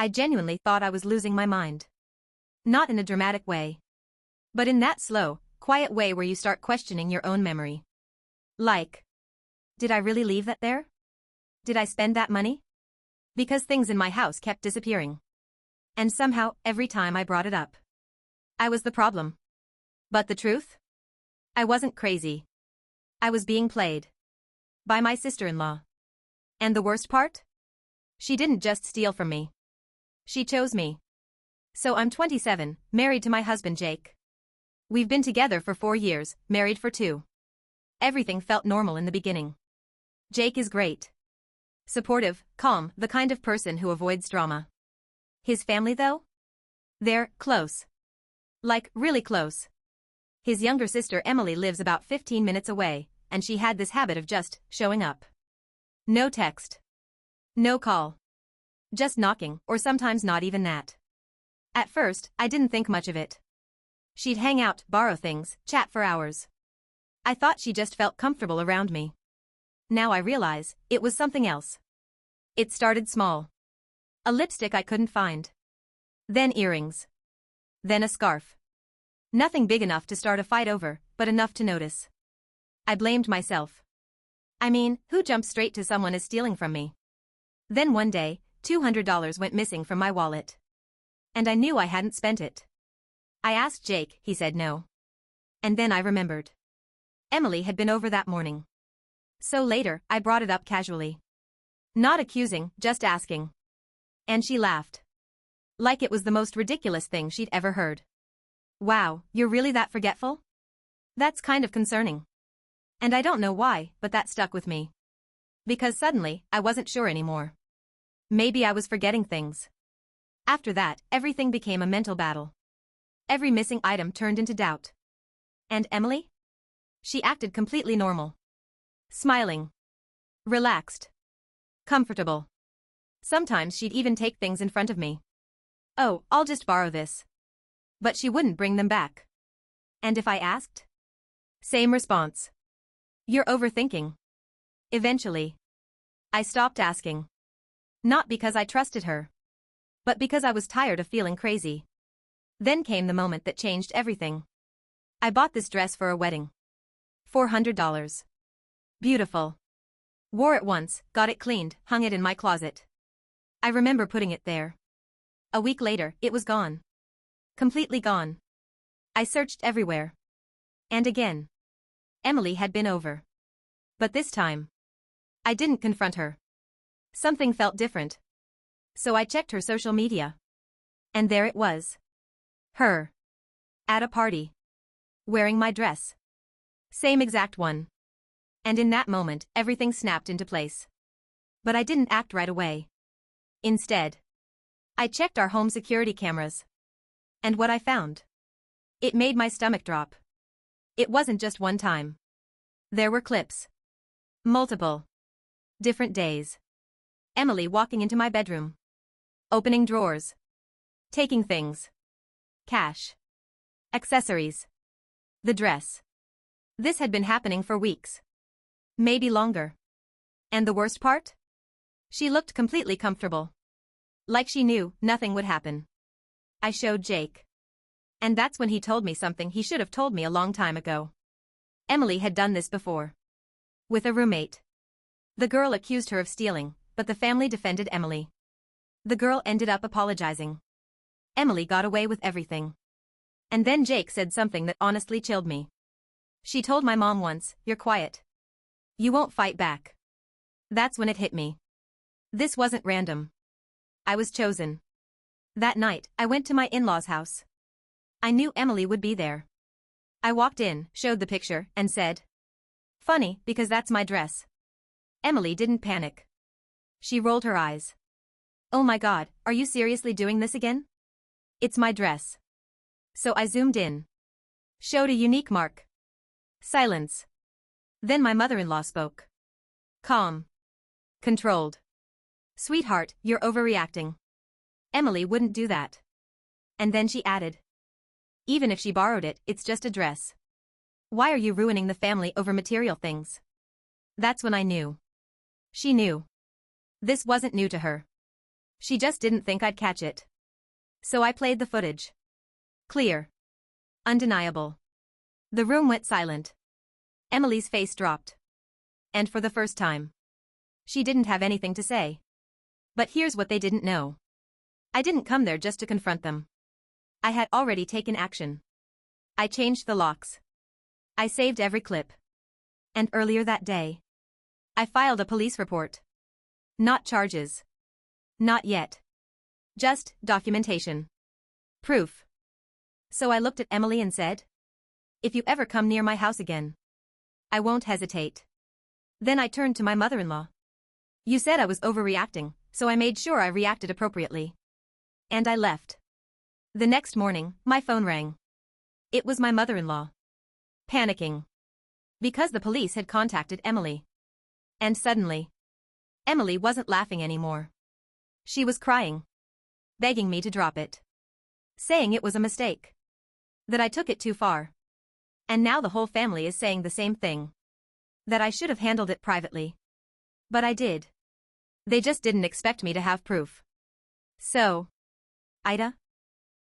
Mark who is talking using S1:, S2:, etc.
S1: I genuinely thought I was losing my mind. Not in a dramatic way. But in that slow, quiet way where you start questioning your own memory. Like, did I really leave that there? Did I spend that money? Because things in my house kept disappearing. And somehow, every time I brought it up, I was the problem. But the truth? I wasn't crazy. I was being played. By my sister-in-law. And the worst part? She didn't just steal from me. She chose me. So I'm 27, married to my husband Jake. We've been together for 4 years, married for 2. Everything felt normal in the beginning. Jake is great. Supportive, calm, the kind of person who avoids drama. His family though? They're close. Like, really close. His younger sister Emily lives about 15 minutes away, and she had this habit of just showing up. No text. No call. Just knocking, or sometimes not even that. At first, I didn't think much of it. She'd hang out, borrow things, chat for hours. I thought she just felt comfortable around me. Now I realize, it was something else. It started small. A lipstick I couldn't find. Then earrings. Then a scarf. Nothing big enough to start a fight over, but enough to notice. I blamed myself. I mean, who jumps straight to someone as stealing from me? Then one day, $200 went missing from my wallet. And I knew I hadn't spent it. I asked Jake, he said no. And then I remembered. Emily had been over that morning. So later, I brought it up casually. Not accusing, just asking. And she laughed. Like it was the most ridiculous thing she'd ever heard. Wow, you're really that forgetful? That's kind of concerning. And I don't know why, but that stuck with me. Because suddenly, I wasn't sure anymore. Maybe I was forgetting things. After that, everything became a mental battle. Every missing item turned into doubt. And Emily? She acted completely normal. Smiling. Relaxed. Comfortable. Sometimes she'd even take things in front of me. Oh, I'll just borrow this. But she wouldn't bring them back. And if I asked? Same response. You're overthinking. Eventually, I stopped asking. Not because I trusted her. But because I was tired of feeling crazy. Then came the moment that changed everything. I bought this dress for a wedding. $400. Beautiful. Wore it once, got it cleaned, hung it in my closet. I remember putting it there. A week later, it was gone. Completely gone. I searched everywhere. And again. Emily had been over. But this time, I didn't confront her. Something felt different. So I checked her social media. And there it was. Her. At a party. Wearing my dress. Same exact one. And in that moment, everything snapped into place. But I didn't act right away. Instead, I checked our home security cameras. And what I found? It made my stomach drop. It wasn't just one time. There were clips. Multiple. Different days. Emily walking into my bedroom. Opening drawers. Taking things. Cash. Accessories. The dress. This had been happening for weeks. Maybe longer. And the worst part? She looked completely comfortable. Like she knew nothing would happen. I showed Jake. And that's when he told me something he should have told me a long time ago. Emily had done this before. With a roommate. The girl accused her of stealing, but the family defended Emily. The girl ended up apologizing. Emily got away with everything. And then Jake said something that honestly chilled me. She told my mom once, "You're quiet. You won't fight back." That's when it hit me. This wasn't random. I was chosen. That night, I went to my in-laws' house. I knew Emily would be there. I walked in, showed the picture, and said, "Funny, because that's my dress." Emily didn't panic. She rolled her eyes. "Oh my God, are you seriously doing this again?" "It's my dress." So I zoomed in. Showed a unique mark. Silence. Then my mother-in-law spoke. Calm. Controlled. "Sweetheart, you're overreacting. Emily wouldn't do that." And then she added. "Even if she borrowed it, it's just a dress. Why are you ruining the family over material things?" That's when I knew. She knew. This wasn't new to her. She just didn't think I'd catch it. So I played the footage. Clear. Undeniable. The room went silent. Emily's face dropped. And for the first time, she didn't have anything to say. But here's what they didn't know. I didn't come there just to confront them. I had already taken action. I changed the locks. I saved every clip. And earlier that day, I filed a police report. Not charges. Not yet. Just documentation. Proof. So I looked at Emily and said, "If you ever come near my house again, I won't hesitate." Then I turned to my mother-in-law. "You said I was overreacting, so I made sure I reacted appropriately." And I left. The next morning, my phone rang. It was my mother-in-law. Panicking. Because the police had contacted Emily. And suddenly, Emily wasn't laughing anymore. She was crying. Begging me to drop it. Saying it was a mistake. That I took it too far. And now the whole family is saying the same thing. That I should have handled it privately. But I did. They just didn't expect me to have proof. So, Ida,